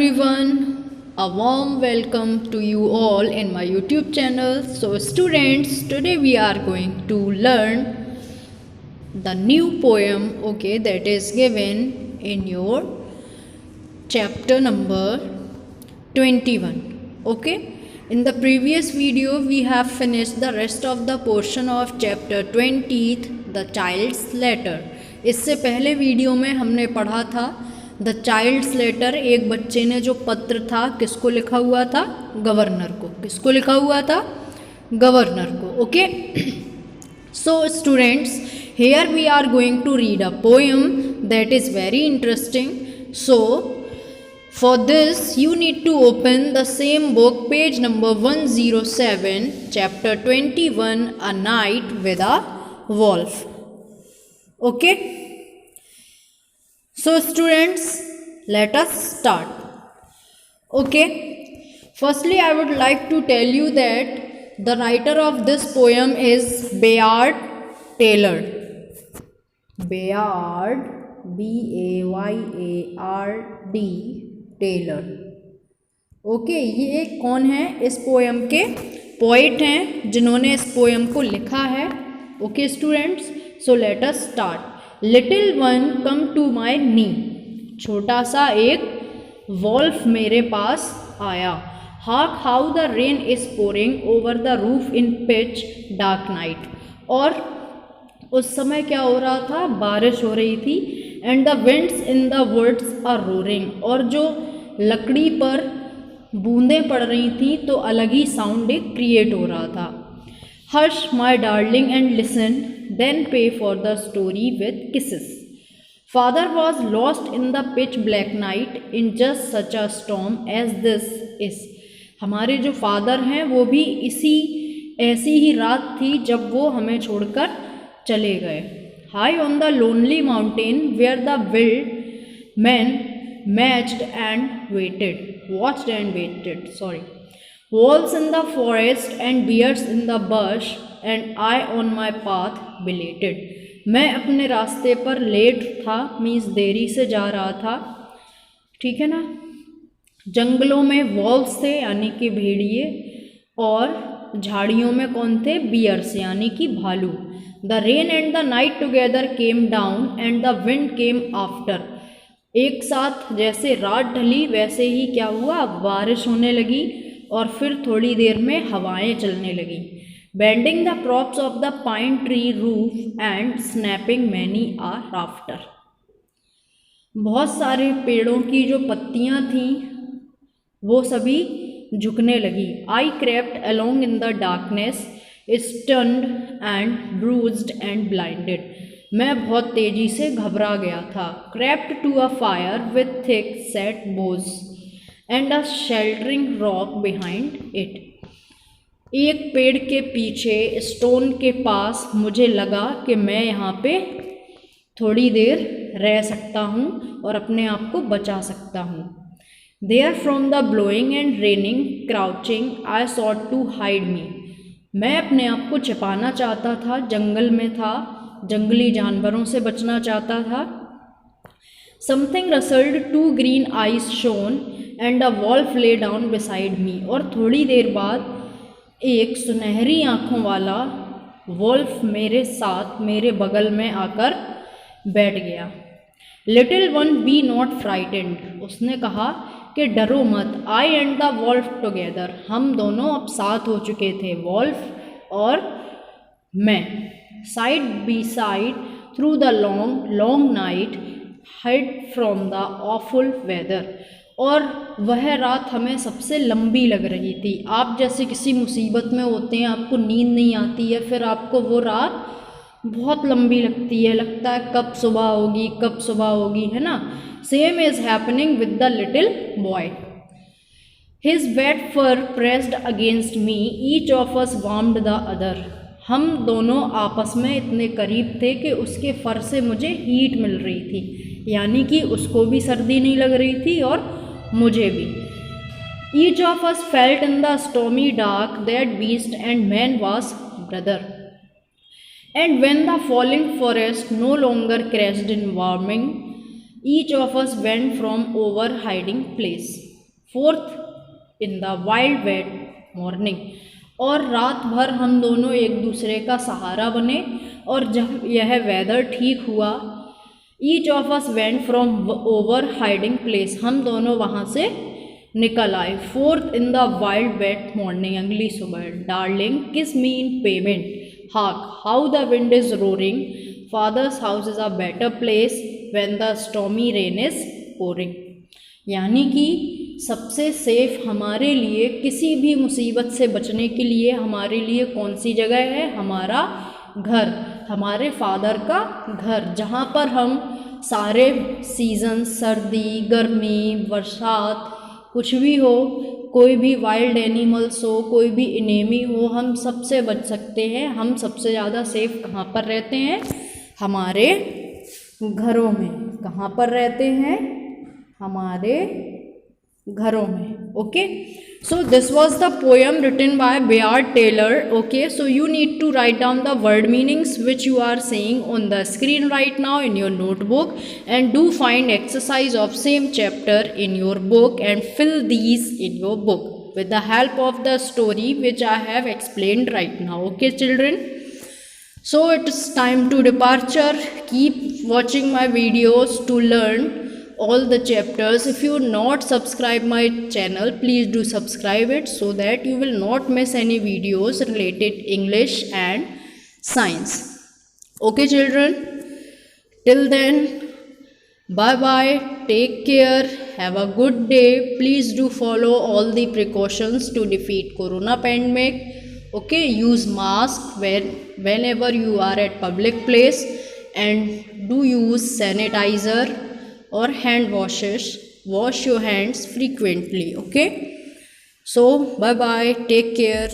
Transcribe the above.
everyone, a warm welcome to you all in my YouTube channel. So students, today we are going to learn the new poem, okay, that is given in your chapter number 21. Okay, in the previous video we have finished the rest of the portion of chapter 20, the child's letter. इससे पहले video में हमने पढ़ा था the child's letter, एक बच्चे ने जो पत्र था किसको लिखा हुआ था? गवर्नर को। किसको लिखा हुआ था? गवर्नर को। Okay, so students, here we are going to read a poem that is very interesting. So for this you need to open the same book, page number 107, chapter 21, A Night with a Wolf. Okay, so students, let us start. Okay, firstly I would like to tell you that the writer of this poem is Bayard Taylor. Bayard, B-A-Y-A-R-D, Taylor. Okay, ये कौन है? इस poem के poet हैं जिन्होंने इस poem को लिखा है. Okay students, so let us start. Little one come to my knee. छोटा सा एक वॉल्फ मेरे पास आया. Hark how the rain is pouring over the roof in pitch dark night. और उस समय क्या हो रहा था? बारिश हो रही थी. And the winds in the woods are roaring. और जो लकड़ी पर बूंदें पड़ रही थी तो अलग ही साउंड एक क्रिएट हो रहा था. Hush my darling and listen, then pay for the story with kisses. Father was lost in the pitch black night in just such a storm as this is. हमारे जो फादर हैं वो भी ऐसी ही रात थी जब वो हमें छोड़कर चले गए. High on the lonely mountain where the wild men watched and waited. Wolves in the forest and bears in the bush, and I on my path belated. मैं अपने रास्ते पर लेट था, मीन्स देरी से जा रहा था. ठीक है ना. जंगलों में वॉल्व्स थे यानी कि भेड़िए, और झाड़ियों में कौन थे? बियर्स यानी कि भालू. The rain and the night together came down and the wind came after. एक साथ जैसे रात ढली वैसे ही क्या हुआ? बारिश होने लगी और फिर थोड़ी देर में हवाएं चलने लगी. Bending the props of the pine tree roof and snapping many a rafter. बहुत सारे पेड़ों की जो पत्तियां थीं वो सभी झुकने लगी. I crept along in the darkness, stunned and bruised and blinded. मैं बहुत तेजी से घबरा गया था. Crept to a fire with thick set boughs and a sheltering rock behind it. एक पेड़ के पीछे स्टोन के पास मुझे लगा कि मैं यहाँ पे थोड़ी देर रह सकता हूँ और अपने आप को बचा सकता हूँ. There from the blowing and raining crouching I sought to hide me. मैं अपने आप को छिपाना चाहता था, जंगल में था, जंगली जानवरों से बचना चाहता था. Something rustled, two green eyes shone and a wolf lay down beside me. और थोड़ी देर बाद एक सुनहरी आँखों वाला वॉल्फ मेरे साथ मेरे बगल में आकर बैठ गया. Little one be not frightened. उसने कहा कि डरो मत. I and the wolf together. हम दोनों अब साथ हो चुके थे, वॉल्फ और मैं. Side by side through the long night, hid from the awful weather. और वह रात हमें सबसे लंबी लग रही थी. आप जैसे किसी मुसीबत में होते हैं, आपको नींद नहीं आती है, फिर आपको वो रात बहुत लंबी लगती है, लगता है कब सुबह होगी, है ना. Same is happening with the little boy. His wet fur pressed against me, each of us warmed the other. हम दोनों आपस में इतने करीब थे कि उसके फर से मुझे हीट मिल रही थी, यानी कि उसको भी सर्दी नहीं लग रही थी और मुझे भी. Each of us felt in the stormy dark that beast and man was brother. And when the falling forest no longer crashed in warming, each of us went from our hiding place. 4th in the wild wet morning, और रात भर हम दोनों एक दूसरे का सहारा बने, और जब यह वेदर ठीक हुआ, each of us went from over hiding place, हम दोनों वहाँ से निकल आए। 4th in the wild wet morning, अगली सुबह, darling kiss me in payment, hark how the wind is roaring, father's house is a better place when the stormy rain is pouring. यानी कि सबसे सेफ हमारे लिए किसी भी मुसीबत से बचने के लिए हमारे लिए कौन सी जगह है, हमारा घर, हमारे फादर का घर, जहाँ पर हम सारे सीज़न, सर्दी, गर्मी, बरसात, कुछ भी हो, कोई भी वाइल्ड एनिमल्स हो, कोई भी इनेमी हो, हम सबसे बच सकते हैं। हम सबसे ज़्यादा सेफ कहाँ पर रहते हैं, हमारे घरों में। कहाँ पर रहते हैं, हमारे घरों में। Okay, so this was the poem written by Bayard Taylor. Okay, so you need to write down the word meanings which you are seeing on the screen right now in your notebook, and do find exercise of same chapter in your book and fill these in your book with the help of the story which I have explained right now. Okay children, so it's time to departure. Keep watching my videos to learn all the chapters. If you not subscribe my channel, please do subscribe it so that you will not miss any videos related English and science. Okay children, till then, bye bye, take care, have a good day. Please do follow all the precautions to defeat corona pandemic. Okay, use mask whenever you are at public place, and do use sanitizer or hand washes. Wash your hands frequently. Okay, so bye bye, take care.